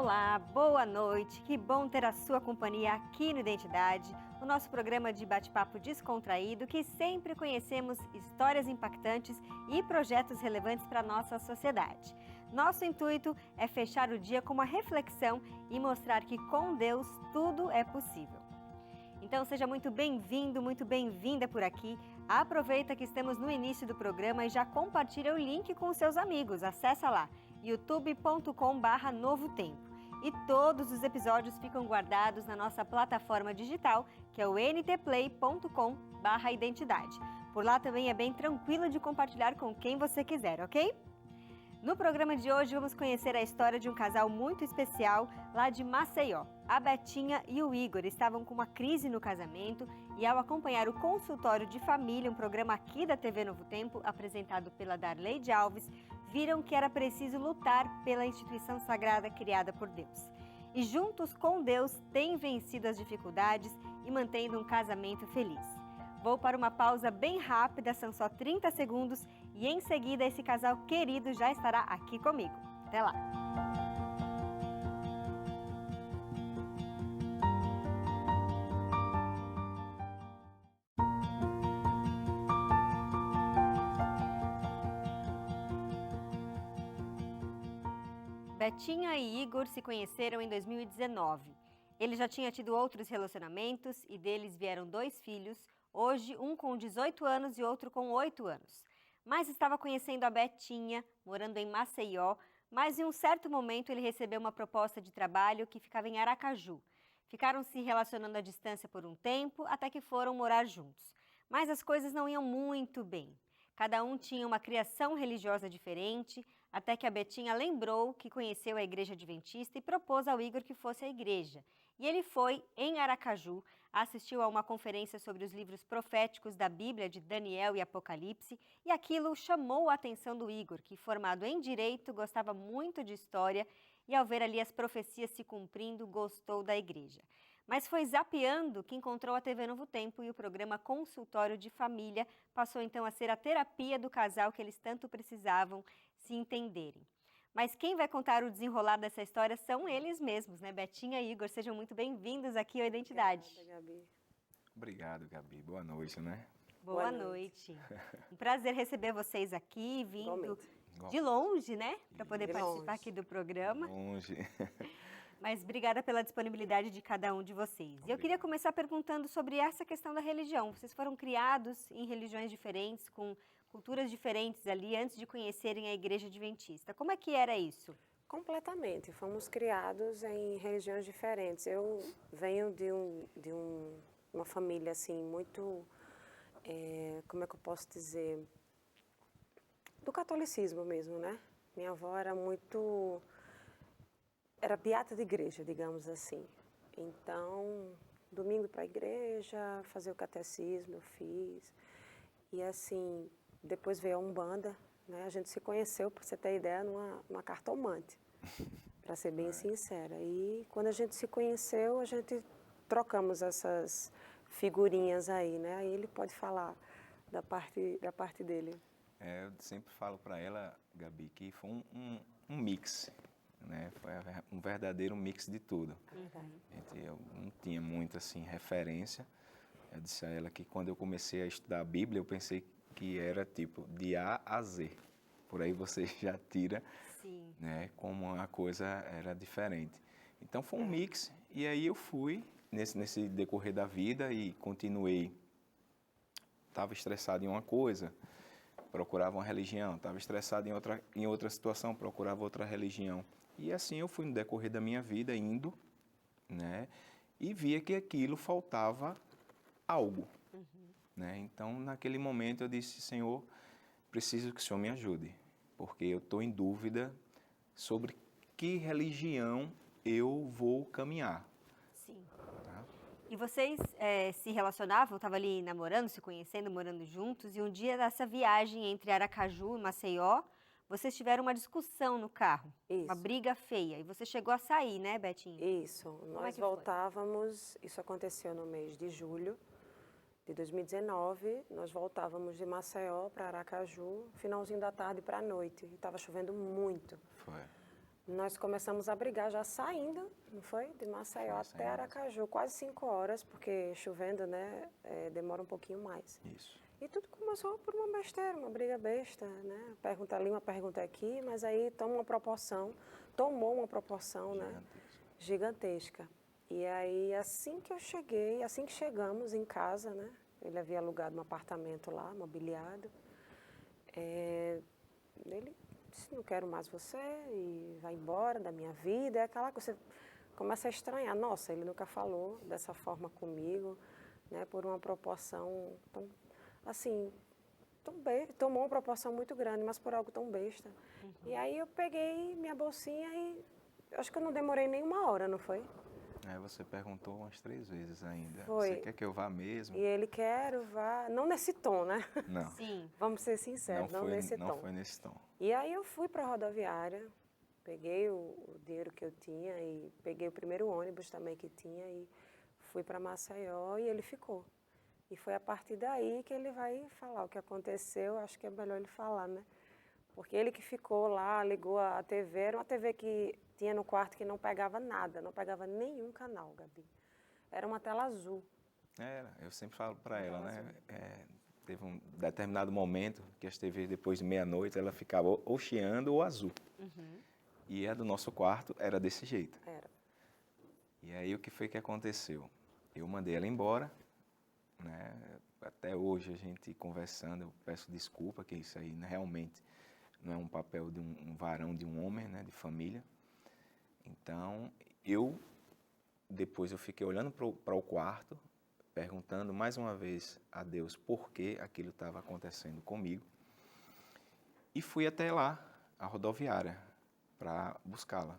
Olá, boa noite, que bom ter a sua companhia aqui no Identidade, o nosso programa de bate-papo descontraído que sempre conhecemos histórias impactantes e projetos relevantes para a nossa sociedade. Nosso intuito é fechar o dia com uma reflexão e mostrar que com Deus tudo é possível. Então seja muito bem-vindo, muito bem-vinda por aqui. Aproveita que estamos no início do programa e já compartilha o link com os seus amigos. Acessa lá, youtube.com/novotempo. E todos os episódios ficam guardados na nossa plataforma digital, que é o ntplay.com/identidade. Por lá também é bem tranquilo de compartilhar com quem você quiser, ok? No programa de hoje vamos conhecer a história de um casal muito especial lá de Maceió. A Betinha e o Igor estavam com uma crise no casamento e ao acompanhar o Consultório de Família, um programa aqui da TV Novo Tempo, apresentado pela Darleide Alves, viram que era preciso lutar pela instituição sagrada criada por Deus. E juntos com Deus têm vencido as dificuldades e mantendo um casamento feliz. Vou para uma pausa bem rápida, são só 30 segundos e em seguida esse casal querido já estará aqui comigo. Até lá! Betinha e Igor se conheceram em 2019. Ele já tinha tido outros relacionamentos e deles vieram 2 filhos, hoje um com 18 anos e outro com 8 anos. Mas estava conhecendo a Betinha, morando em Maceió, mas em um certo momento ele recebeu uma proposta de trabalho que ficava em Aracaju. Ficaram se relacionando à distância por um tempo, até que foram morar juntos. Mas as coisas não iam muito bem. Cada um tinha uma criação religiosa diferente, até que a Betinha lembrou que conheceu a Igreja Adventista e propôs ao Igor que fosse à igreja. E ele foi, em Aracaju, assistiu a uma conferência sobre os livros proféticos da Bíblia de Daniel e Apocalipse, e aquilo chamou a atenção do Igor, que, formado em Direito, gostava muito de história e, ao ver ali as profecias se cumprindo, gostou da igreja. Mas foi zapeando que encontrou a TV Novo Tempo e o programa Consultório de Família passou então a ser a terapia do casal que eles tanto precisavam se entenderem. Mas quem vai contar o desenrolar dessa história são eles mesmos, né? Betinha e Igor, sejam muito bem-vindos aqui ao Identidade. Obrigada, Gabi. Obrigado, Gabi. Boa noite, né? Boa noite. Um prazer receber vocês aqui, vindo de longe, né? Para poder participar aqui do programa. Longe. Mas obrigada pela disponibilidade de cada um de vocês. E eu queria começar perguntando sobre essa questão da religião. Vocês foram criados em religiões diferentes, com culturas diferentes ali, antes de conhecerem a Igreja Adventista. Como é que era isso? Completamente. Fomos criados em religiões diferentes. Eu venho de uma família, assim, muito... como é que eu posso dizer? Do catolicismo mesmo, né? Minha avó era muito... Era beata de igreja, digamos assim. Então, domingo para a igreja, fazer o catecismo, eu fiz. E assim, depois veio a Umbanda, né? A gente se conheceu, para você ter ideia, numa cartomante, para ser bem sincera. E quando a gente se conheceu, a gente trocamos essas figurinhas aí, né? Aí ele pode falar da parte dele. Eu sempre falo para ela, Gabi, que foi um mix, né? Foi um verdadeiro mix de tudo. Eu não tinha muita assim, referência. Eu disse a ela que quando eu comecei a estudar a Bíblia, eu pensei que era tipo de A a Z. Por aí você já tira, né, como a coisa era diferente. Então foi um mix e aí eu fui nesse decorrer da vida e continuei. Estava estressado em uma coisa, procurava uma religião. Estava estressado em outra situação, procurava outra religião. E assim eu fui no decorrer da minha vida indo, né, e via que aquilo faltava algo. Né? Então, naquele momento eu disse, Senhor, preciso que o Senhor me ajude, porque eu estou em dúvida sobre que religião eu vou caminhar. Sim. Tá? E vocês se relacionavam, estavam ali namorando, se conhecendo, morando juntos, e um dia dessa viagem entre Aracaju e Maceió, vocês tiveram uma discussão no carro, uma briga feia, e você chegou a sair, né, Betinha? Isso, nós voltávamos, isso aconteceu no mês de julho de 2019, nós voltávamos de Maceió para Aracaju, finalzinho da tarde para a noite, e estava chovendo muito. Foi. Nós começamos a brigar já saindo, não foi? De Maceió Foi, até saindo. Aracaju, quase 5 horas, porque chovendo, né, demora um pouquinho mais. Isso. E tudo começou por uma besteira, uma briga besta, né? Pergunta ali, uma pergunta aqui, mas aí tomou uma proporção, né, gigantesca. E aí, assim que eu cheguei, assim que chegamos em casa, né, ele havia alugado um apartamento lá, mobiliado, ele disse, não quero mais você e vai embora da minha vida. É aquela que você começa a estranhar. Nossa, ele nunca falou dessa forma comigo, né, por uma proporção tão, assim, tomou uma proporção muito grande, mas por algo tão besta. E aí eu peguei minha bolsinha e acho que eu não demorei nem 1 hora, não foi? Aí você perguntou umas 3 vezes ainda. Foi. Você quer que eu vá mesmo? E ele, quero, vá. Não nesse tom, né? Não. Sim. Vamos ser sinceros, não nesse não tom. foi nesse tom. E aí eu fui para a rodoviária, peguei o dinheiro que eu tinha e peguei o primeiro ônibus também que tinha e fui para Maceió e ele ficou. E foi a partir daí que ele vai falar o que aconteceu, acho que é melhor ele falar, né? Porque ele que ficou lá, ligou a TV, era uma TV que tinha no quarto que não pegava nada, não pegava nenhum canal, Gabi. Era uma tela azul. Eu sempre falo para ela, né? Teve um determinado momento que as TVs depois de meia-noite ela ficava ou chiando ou azul. E a do nosso quarto era desse jeito. Era. E aí o que foi que aconteceu? Eu mandei ela embora, né? Até hoje a gente conversando, eu peço desculpa que isso aí realmente não é um papel de um varão, de um homem, né? De família. Então depois eu fiquei olhando para o quarto, perguntando mais uma vez a Deus por que aquilo estava acontecendo comigo. E fui até lá, a rodoviária, para buscá-la.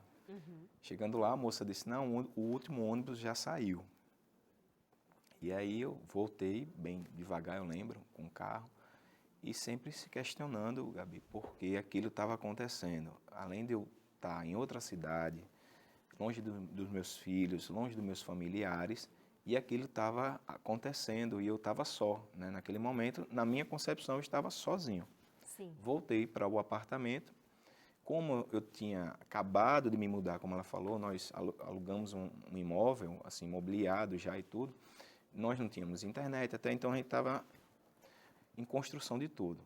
Chegando lá, a moça disse, não, o último ônibus já saiu. E aí eu voltei, bem devagar, eu lembro, com o carro, e sempre se questionando, Gabi, por que aquilo estava acontecendo. Além de eu estar em outra cidade, longe dos meus filhos, longe dos meus familiares, e aquilo estava acontecendo, e eu estava só, né? Naquele momento, na minha concepção, eu estava sozinho. Sim. Voltei para o apartamento. Como eu tinha acabado de me mudar, como ela falou, nós alugamos um imóvel, assim, mobiliado já e tudo. Nós não tínhamos internet, até então a gente estava em construção de tudo.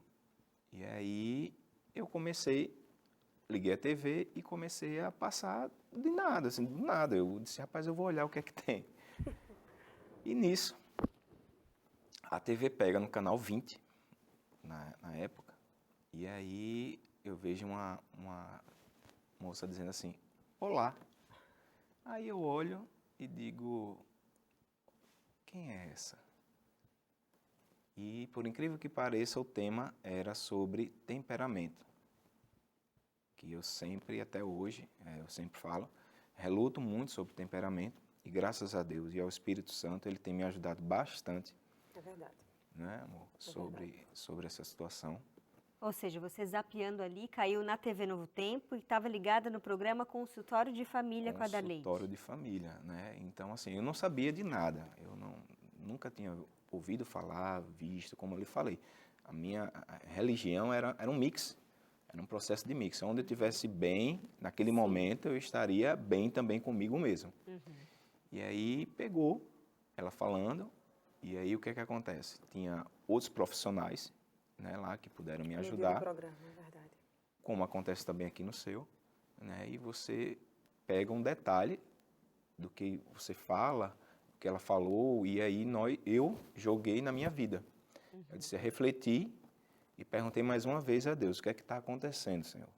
E aí eu liguei a TV e comecei a passar de nada, assim, do nada. Eu disse, rapaz, eu vou olhar o que é que tem. E nisso, a TV pega no canal 20, na época, e aí eu vejo uma moça dizendo assim, olá. Aí eu olho e digo, quem é essa? E, por incrível que pareça, o tema era sobre temperamento. Que eu sempre, até hoje, eu sempre falo, reluto muito sobre temperamento e, graças a Deus e ao Espírito Santo, ele tem me ajudado bastante. É verdade. Né, amor? Sobre essa situação. Ou seja, você zapeando ali, caiu na TV Novo Tempo e estava ligada no programa Consultório de Família com a Darleide. Consultório de família, né? Então, assim, eu não sabia de nada. Eu nunca tinha ouvido falar, visto, como eu lhe falei. A minha religião era um mix, era um processo de mix. Onde eu estivesse bem, naquele momento, eu estaria bem também comigo mesmo. E aí pegou ela falando, e aí o que é que acontece? Tinha outros profissionais, né, lá que puderam me ajudar. No programa, é verdade. Como acontece também aqui no seu, né? E você pega um detalhe do que você fala, o que ela falou, e aí eu joguei na minha vida. Eu disse, refleti e perguntei mais uma vez a Deus, o que é que está acontecendo, Senhor?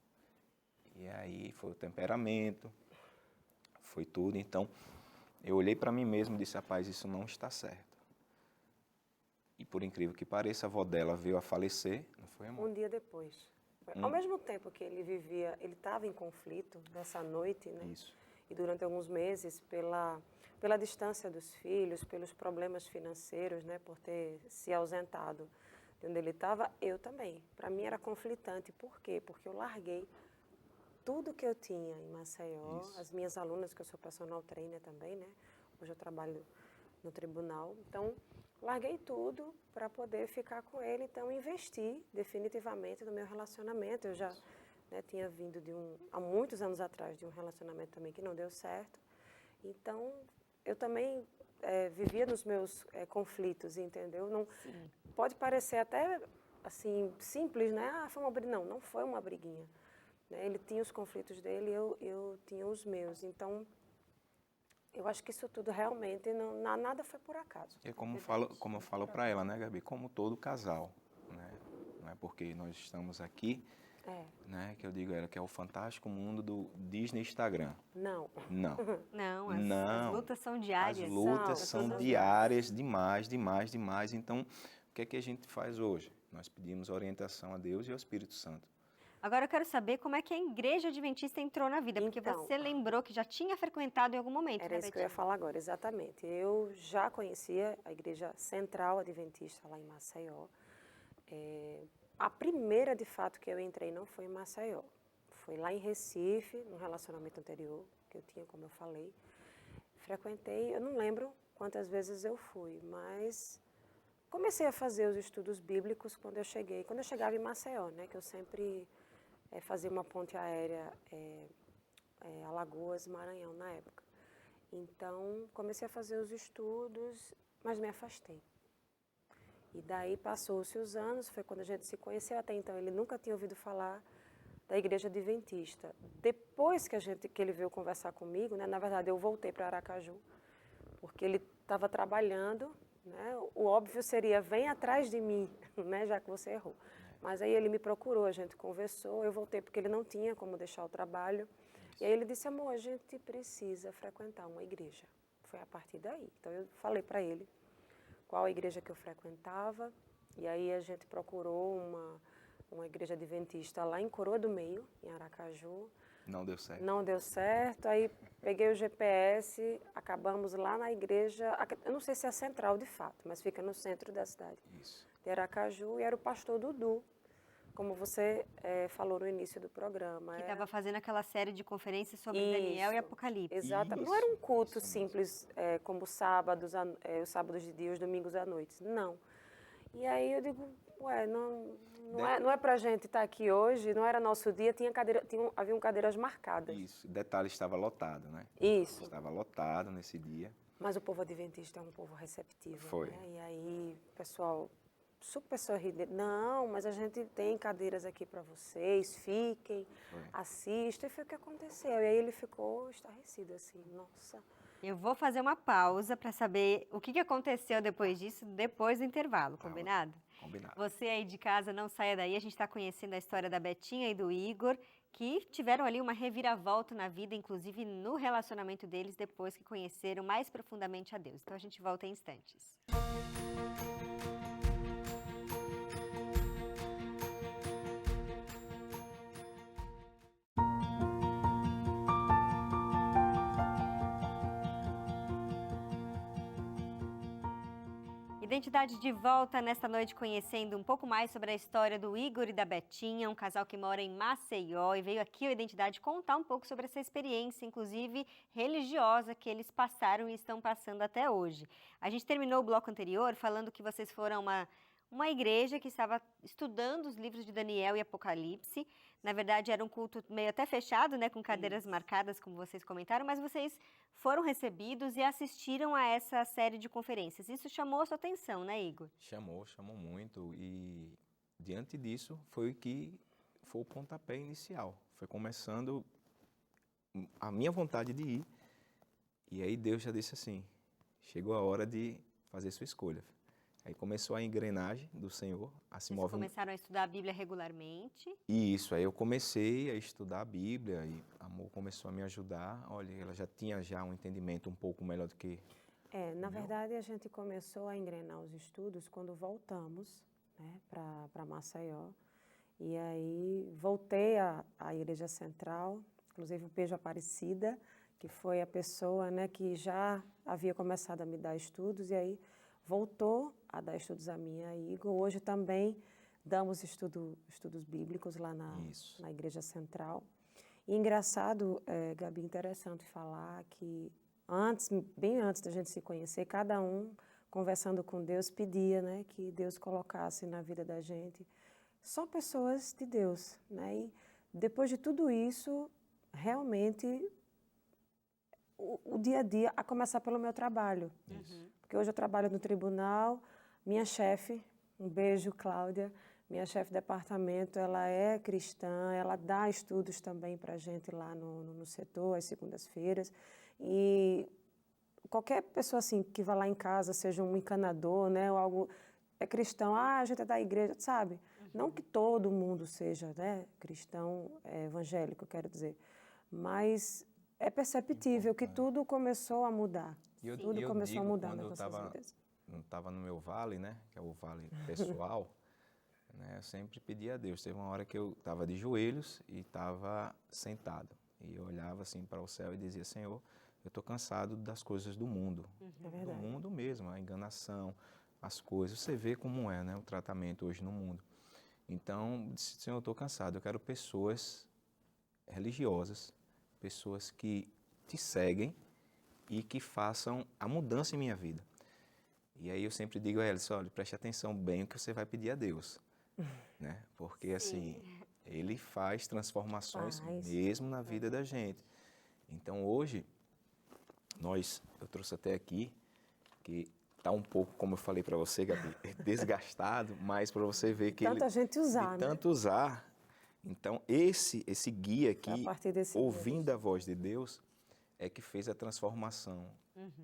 E aí foi o temperamento, foi tudo. Então, eu olhei para mim mesmo e disse, rapaz, isso não está certo. E por incrível que pareça, a avó dela veio a falecer, não foi, amor? Um dia depois. Ao mesmo tempo que ele vivia, ele estava em conflito nessa noite, né? Isso. E durante alguns meses, pela distância dos filhos, pelos problemas financeiros, né? Por ter se ausentado de onde ele estava, eu também. Para mim era conflitante. Por quê? Porque eu larguei tudo que eu tinha em Maceió, as minhas alunas, que eu sou personal trainer também, né? Hoje eu trabalho no tribunal. Então, larguei tudo para poder ficar com ele. Então, investi definitivamente no meu relacionamento. Eu já né? Tinha vindo há muitos anos atrás, de um relacionamento também que não deu certo. Então, eu também vivia nos meus conflitos, entendeu? Não, pode parecer até, assim, simples, né? Ah, foi uma briguinha. Não, não foi uma briguinha. Né? Ele tinha os conflitos dele e eu tinha os meus. Então, eu acho que isso tudo realmente, nada foi por acaso. E como eu falo para ela, né, Gabi? Como todo casal, né? Não é porque nós estamos aqui, né, que eu digo a ela que é o fantástico mundo do Disney Instagram. Não. Não. Não, as Não. lutas são diárias. As lutas São são diárias, demais, demais, demais. Então, o que é que a gente faz hoje? Nós pedimos orientação a Deus e ao Espírito Santo. Agora eu quero saber como é que a Igreja Adventista entrou na vida, porque Então, você lembrou que já tinha frequentado em algum momento, era né, isso que eu ia Betinha? falar agora, exatamente. Eu já conhecia a Igreja Central Adventista lá em Maceió. A primeira, de fato, que eu entrei não foi em Maceió. Foi lá em Recife, num relacionamento anterior que eu tinha, como eu falei. Frequentei, eu não lembro quantas vezes eu fui, mas comecei a fazer os estudos bíblicos quando eu cheguei. Quando eu chegava em Maceió, né, que eu sempre fazia uma ponte aérea Alagoas, Maranhão, na época. Então, comecei a fazer os estudos, mas me afastei. E daí passou-se os anos, foi quando a gente se conheceu. Até então ele nunca tinha ouvido falar da Igreja Adventista. Depois que ele veio conversar comigo, né, na verdade eu voltei para Aracaju, porque ele estava trabalhando, né, o óbvio seria, vem atrás de mim, né, já que você errou. Mas aí ele me procurou, a gente conversou, eu voltei porque ele não tinha como deixar o trabalho. E aí ele disse, amor, a gente precisa frequentar uma igreja. Foi a partir daí. Então eu falei para ele qual a igreja que eu frequentava, e aí a gente procurou uma igreja adventista lá em Coroa do Meio, em Aracaju. Não deu certo. Não deu certo, aí peguei o GPS, acabamos lá na igreja, eu não sei se é a central de fato, mas fica no centro da cidade Isso. de Aracaju, e era o pastor Dudu, como você falou no início do programa. Que estava fazendo aquela série de conferências sobre Isso, Daniel e Apocalipse. Exatamente. Não era um culto simples, como os sábados de dia, os domingos à noite. Não. E aí eu digo, ué, não é pra gente estar aqui hoje, não era nosso dia, haviam cadeiras marcadas. Isso. Detalhe, estava lotado, né? Isso. Estava lotado nesse dia. Mas o povo adventista é um povo receptivo. Foi. Né? E aí, pessoal, super sorridente. Não, mas a gente tem cadeiras aqui para vocês, fiquem, assistam. E foi o que aconteceu. E aí ele ficou estarrecido, assim, nossa. Eu vou fazer uma pausa para saber o que aconteceu depois disso, depois do intervalo, combinado? Combinado. Você aí de casa, não saia daí, a gente está conhecendo a história da Betinha e do Igor, que tiveram ali uma reviravolta na vida, inclusive no relacionamento deles, depois que conheceram mais profundamente a Deus. Então a gente volta em instantes. Identidade de volta nesta noite, conhecendo um pouco mais sobre a história do Igor e da Betinha, um casal que mora em Maceió, e veio aqui a Identidade contar um pouco sobre essa experiência, inclusive religiosa, que eles passaram e estão passando até hoje. A gente terminou o bloco anterior falando que vocês foram uma igreja que estava estudando os livros de Daniel e Apocalipse. Na verdade, era um culto meio até fechado, né, com cadeiras marcadas, como vocês comentaram, mas vocês foram recebidos e assistiram a essa série de conferências. Isso chamou a sua atenção, né, Igor? Chamou muito. E diante disso foi o pontapé inicial. Foi começando a minha vontade de ir. E aí Deus já disse assim, chegou a hora de fazer sua escolha. Aí começou a engrenagem do Senhor a se mover. Vocês começaram a estudar a Bíblia regularmente? Isso, aí eu comecei a estudar a Bíblia e a Amor começou a me ajudar. Olha, ela já tinha um entendimento um pouco melhor do que... Na verdade, a gente começou a engrenar os estudos quando voltamos, né, para Maceió. E aí voltei à Igreja Central, inclusive o Beijo Aparecida, que foi a pessoa, né, que já havia começado a me dar estudos, e aí voltou a dar estudos a mim e a Igor. Hoje também damos estudos bíblicos lá na Igreja Central. E engraçado, Gabi, interessante falar que bem antes da gente se conhecer, cada um, conversando com Deus, pedia, né, que Deus colocasse na vida da gente só pessoas de Deus, né? E depois de tudo isso, realmente, o dia a dia, a começar pelo meu trabalho. Porque hoje eu trabalho no tribunal, minha chefe, um beijo, Cláudia, minha chefe de departamento, ela é cristã, ela dá estudos também para a gente lá no setor, às segundas-feiras. E qualquer pessoa assim que vá lá em casa, seja um encanador, né, ou algo, é cristão, a gente é da igreja, sabe? Não que todo mundo seja, né, cristão, evangélico, quero dizer, mas é perceptível que tudo começou a mudar. Tudo começou a mudar nas nossas vidas. Não estava no meu vale, né, que é o vale pessoal, né, eu sempre pedi a Deus. Teve uma hora que eu estava de joelhos e estava sentado. E eu olhava assim para o céu e dizia, Senhor, eu estou cansado das coisas do mundo. Do mundo mesmo, a enganação, as coisas. Você vê como é, né, o tratamento hoje no mundo. Então, disse, Senhor, eu estou cansado. Eu quero pessoas religiosas, pessoas que te seguem e que façam a mudança em minha vida. E aí eu sempre digo a eles, olha, preste atenção bem o que você vai pedir a Deus, né? Porque assim, Ele faz transformações mesmo na vida da gente. Então hoje, eu trouxe até aqui, que está um pouco, como eu falei para você, Gabi, desgastado, mas para você ver que tanta gente usar, de tanto usar. Então esse guia aqui, ouvindo a voz de Deus, é que fez a transformação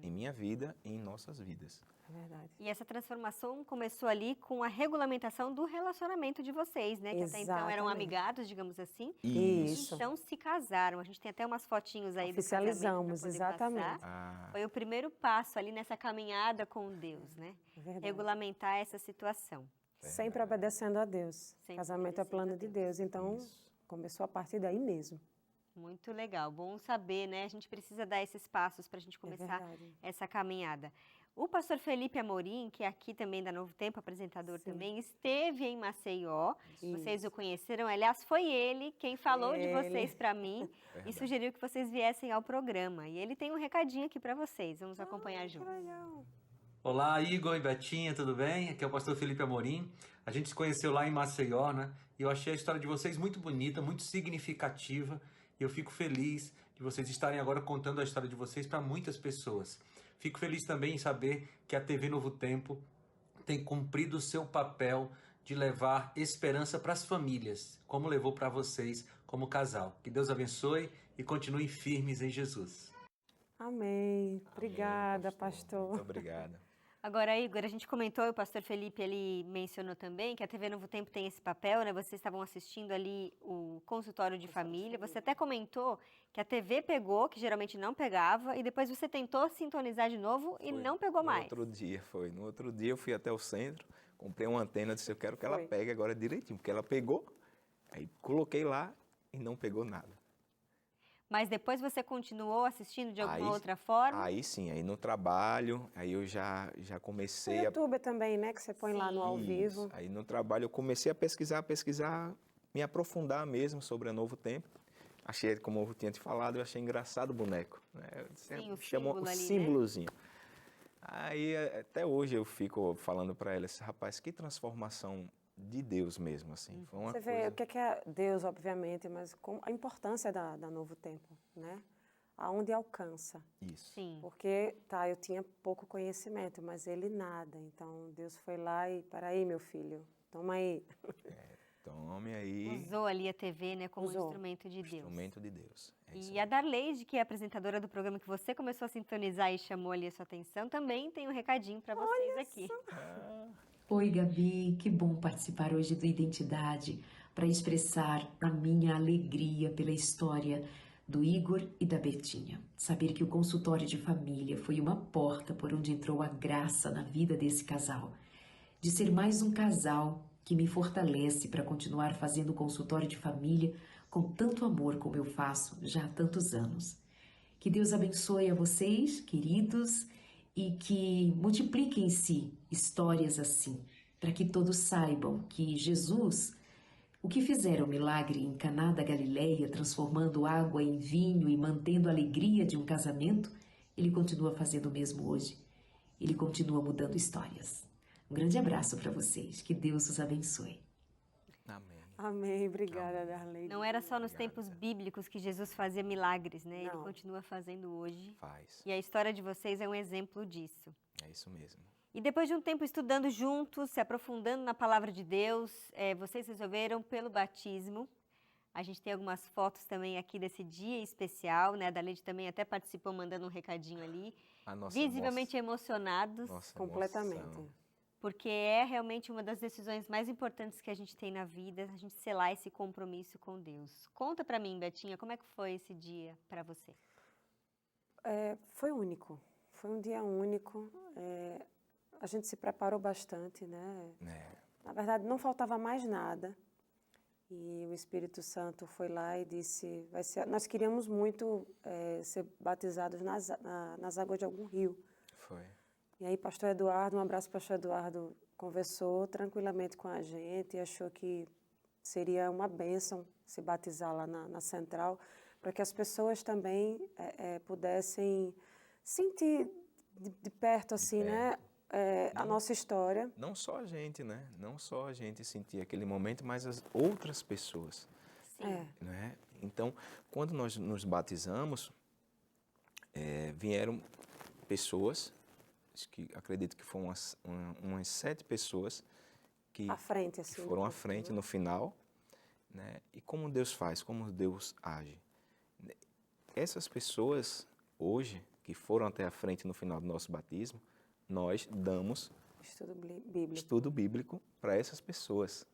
em minha vida e em nossas vidas. É verdade. E essa transformação começou ali com a regulamentação do relacionamento de vocês, né? Que até então eram amigados, digamos assim. Isso. Então se casaram. A gente tem até umas fotinhos aí do casamento. Oficializamos, exatamente. Foi o primeiro passo ali nessa caminhada com Deus, né? Regulamentar essa situação. Sempre obedecendo a Deus. Sempre Casamento é plano de Deus. Então, começou a partir daí mesmo. Muito legal. Bom saber, né? A gente precisa dar esses passos para a gente começar essa caminhada. O pastor Felipe Amorim, que é aqui também da Novo Tempo, apresentador também, esteve em Maceió. Vocês o conheceram. Aliás, foi ele quem falou de vocês para mim e sugeriu que vocês viessem ao programa. E ele tem um recadinho aqui para vocês. Vamos acompanhar juntos. Olá, Igor e Betinha, tudo bem? Aqui é o pastor Felipe Amorim. A gente se conheceu lá em Maceió, né? E eu achei a história de vocês muito bonita, muito significativa. E eu fico feliz de vocês estarem agora contando a história de vocês para muitas pessoas. Fico feliz também em saber que a TV Novo Tempo tem cumprido o seu papel de levar esperança para as famílias, como levou para vocês como casal. Que Deus abençoe e continue firmes em Jesus. Amém. Obrigada, pastor. Muito obrigado. Agora, Igor, a gente comentou, e o pastor Felipe ele mencionou também, que a TV Novo Tempo tem esse papel, né? Vocês estavam assistindo ali o consultório de família. Você até comentou que a TV pegou, que geralmente não pegava, e depois você tentou sintonizar de novo e não pegou mais. No outro dia eu fui até o centro, comprei uma antena, disse, eu quero que ela pegue agora direitinho, porque ela pegou, aí coloquei lá e não pegou nada. Mas depois você continuou assistindo de alguma outra forma? Aí sim, aí no trabalho, aí eu já comecei no YouTube também, né, que você põe lá no ao vivo. Aí no trabalho eu comecei a pesquisar, me aprofundar mesmo sobre a Novo Tempo. Achei, como eu tinha te falado, eu achei engraçado o boneco. Né? Sim, chamou o ali, símbolozinho. Né? Aí até hoje eu fico falando para ela, rapaz, que transformação de Deus mesmo, assim. Foi uma Você vê o que é Deus, obviamente, mas a importância da Novo Tempo, né? Aonde alcança. Isso. Sim. Porque, eu tinha pouco conhecimento, mas ele nada. Então, Deus foi lá e, peraí, meu filho, toma aí. Tome aí. Usou ali a TV, né, como instrumento de Deus. Instrumento de Deus. E a Darleide, que é a apresentadora do programa que você começou a sintonizar e chamou ali a sua atenção, também tem um recadinho para vocês aqui. Oi, Gabi, que bom participar hoje do Identidade para expressar a minha alegria pela história do Igor e da Betinha. Saber que o consultório de família foi uma porta por onde entrou a graça na vida desse casal. De ser mais um casal que me fortalece para continuar fazendo o consultório de família com tanto amor como eu faço já há tantos anos. Que Deus abençoe a vocês, queridos, e que multiplique em si histórias assim, para que todos saibam que Jesus, o que fizeram o milagre em Caná da Galileia, transformando água em vinho e mantendo a alegria de um casamento, ele continua fazendo o mesmo hoje. Ele continua mudando histórias. Um grande abraço para vocês. Que Deus os abençoe. Amém. Amém. Obrigada, Darley. Não era só nos Obrigado, tempos Zé. bíblicos que Jesus fazia milagres, né? Ele Não. continua fazendo hoje. Faz. E a história de vocês é um exemplo disso. É isso mesmo. E depois de um tempo estudando juntos, se aprofundando na palavra de Deus, vocês resolveram pelo batismo. A gente tem algumas fotos também aqui desse dia especial, né? A Darlene também até participou mandando um recadinho ali. A nossa Visivelmente emocionados, nossa Completamente. emoção. porque é realmente uma das decisões mais importantes que a gente tem na vida, a gente selar esse compromisso com Deus. Conta pra mim, Betinha, como é que foi esse dia pra você? Foi único. Foi um dia único. A gente se preparou bastante, né? Na verdade, não faltava mais nada. E o Espírito Santo foi lá e disse, nós queríamos muito ser batizados nas águas de algum rio. Foi. E aí, pastor Eduardo, um abraço, pastor Eduardo, conversou tranquilamente com a gente e achou que seria uma bênção se batizar lá na central, para que as pessoas também pudessem sentir de perto, assim, né, a nossa história. Não só a gente, né? Não só a gente sentir aquele momento, mas as outras pessoas. Sim. Né? Então, quando nós nos batizamos, vieram pessoas, acho que acredito que foram umas 7 pessoas que À frente, assim. foram à frente no final, né? E como Deus faz, como Deus age. Essas pessoas, hoje, que foram até a frente no final do nosso batismo, nós damos Estudo bíblico. estudo bíblico para essas pessoas.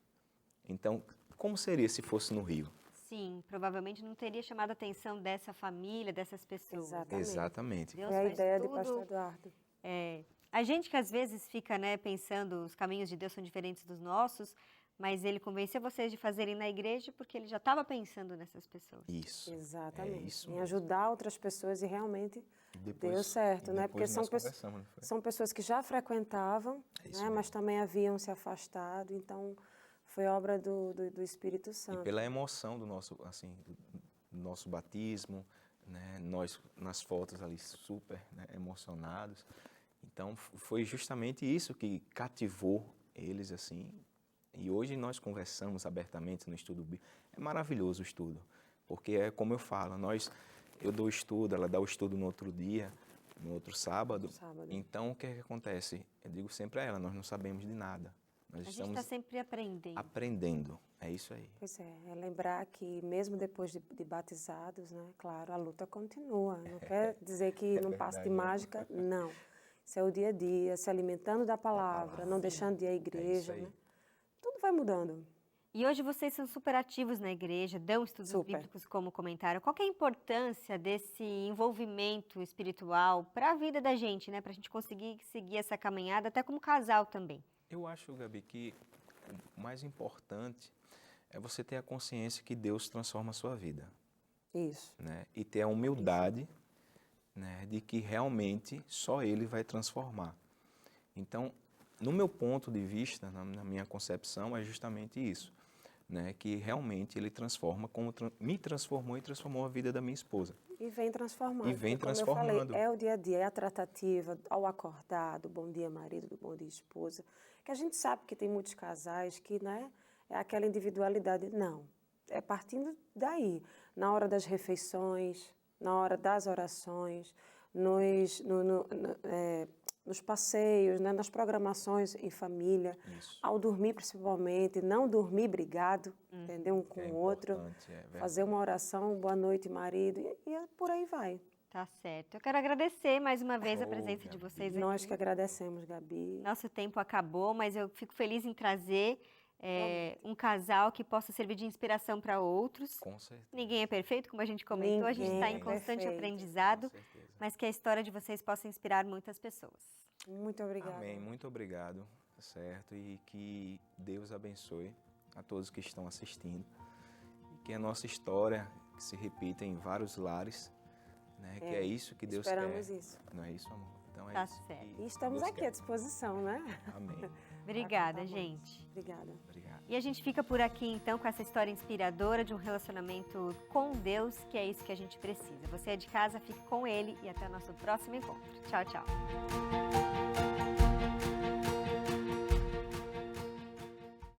Então, como seria se fosse no Rio? Sim, provavelmente não teria chamado a atenção dessa família, dessas pessoas. Exatamente. Exatamente. Deus É a faz ideia de tudo. pastor Eduardo. A gente que às vezes fica, né, pensando os caminhos de Deus são diferentes dos nossos, mas ele convenceu vocês de fazerem na igreja porque ele já estava pensando nessas pessoas. Isso. Exatamente. É isso Em mesmo. ajudar outras pessoas e realmente Depois- deu certo, e né? depois Porque nós conversamos, não foi? são pessoas que já frequentavam, É isso né? Mas mesmo. também haviam se afastado, então foi obra do Espírito E Santo. pela emoção do nosso, assim, do nosso batismo, né? Nós nas fotos ali super, né, emocionados. Então foi justamente isso que cativou eles, assim. E hoje nós conversamos abertamente no estudo bíblico. É maravilhoso o estudo, porque é como eu falo, eu dou estudo, ela dá o estudo no outro dia, no outro sábado. Então o que é que acontece? Eu digo sempre a ela, nós não sabemos de nada. Nós A gente estamos está sempre aprendendo. aprendendo. É isso aí. Pois é lembrar que mesmo depois de batizados, né? Claro, a luta continua. Não quer dizer que não passa de verdade, mágica, não. Isso é o dia a dia, se alimentando da palavra, não deixando de ir à igreja, aí. né? Tudo vai mudando. E hoje vocês são super ativos na igreja, dão estudos Super. bíblicos como comentário. Qual que é a importância desse envolvimento espiritual para a vida da gente, né? Para a gente conseguir seguir essa caminhada, até como casal também. Eu acho, Gabi, que o mais importante é você ter a consciência que Deus transforma a sua vida, Isso. né? E ter a humildade, né, de que realmente só Ele vai transformar. Então, no meu ponto de vista, na minha concepção, é justamente isso, né? Que realmente Ele transforma como me transformou e transformou a vida da minha esposa. E vem transformando. E vem Porque, como transformando. eu falei, é o dia a dia, é a tratativa, ao acordar, do bom dia marido, do bom dia esposa. Que a gente sabe que tem muitos casais que, né, é aquela individualidade. Não, é partindo daí. Na hora das refeições, na hora das orações, nos passeios, né, nas programações em família, Isso. ao dormir principalmente, não dormir brigado, entendeu? Um com É o outro. importante, é verdade. Fazer uma oração, boa noite, marido, e por aí vai. Tá certo. Eu quero agradecer mais uma vez a Oh, presença de Gabi. vocês Nós aqui. que agradecemos, Gabi. Nosso tempo acabou, mas eu fico feliz em trazer um casal que possa servir de inspiração para outros. Com certeza. Ninguém é perfeito, como a gente comentou, a gente está em Ninguém é constante perfeito. aprendizado, Com certeza. mas que a história de vocês possa inspirar muitas pessoas. Muito obrigada. Amém, muito obrigado, tá certo? E que Deus abençoe a todos que estão assistindo. E que a nossa história que se repita em vários lares, né? Que é isso que Deus Esperamos quer. isso. Não é isso, amor? Então é Tá isso certo. que E estamos Deus aqui quer. à disposição, né? Amém. Obrigada, Tá bom. gente. Obrigada. Obrigado. E a gente fica por aqui então com essa história inspiradora de um relacionamento com Deus, que é isso que a gente precisa. Você é de casa, fique com Ele e até o nosso próximo encontro. Tchau, tchau.